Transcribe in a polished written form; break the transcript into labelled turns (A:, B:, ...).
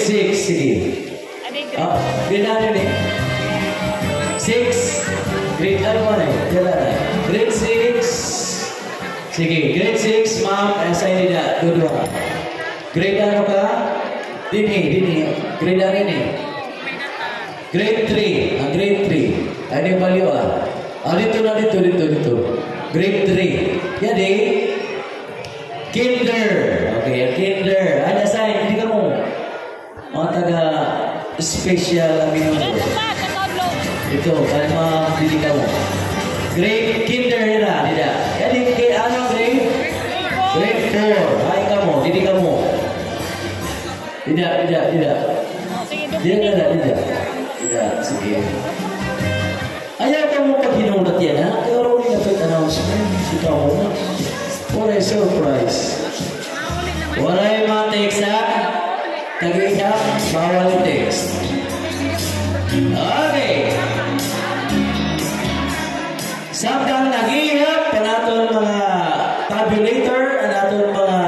A: 6. Sige. Grade ano ni? 6. Grade ano mo na eh? Grade 6. Sige, grade 6, ma'am. Assign nila. Dudwa. Grade ano ka? Dini. Grade ano ni? Grade 3. Grade 3. Ano yung value dito. Grade 3. Jadi, kinder. Okay, kinder. Ano assign? Hindi ka mo. Mga taga special amino. Ito, kaya mga hindi ka mo. Grade kinder nila. Jadi, ano grade? Grade 4. Ay ka mo, hindi ka mo. Tidak. Tidak, sige. Ayaw ka mo pag hinulat yan, ha? Kaya rin na ito announcement. Ikaw mo na. For a surprise. Wala yung mga text, ha? Tag-ihap, bawal text. Okay. Samtang nag-ihap, panaton mga tabulator, panaton mga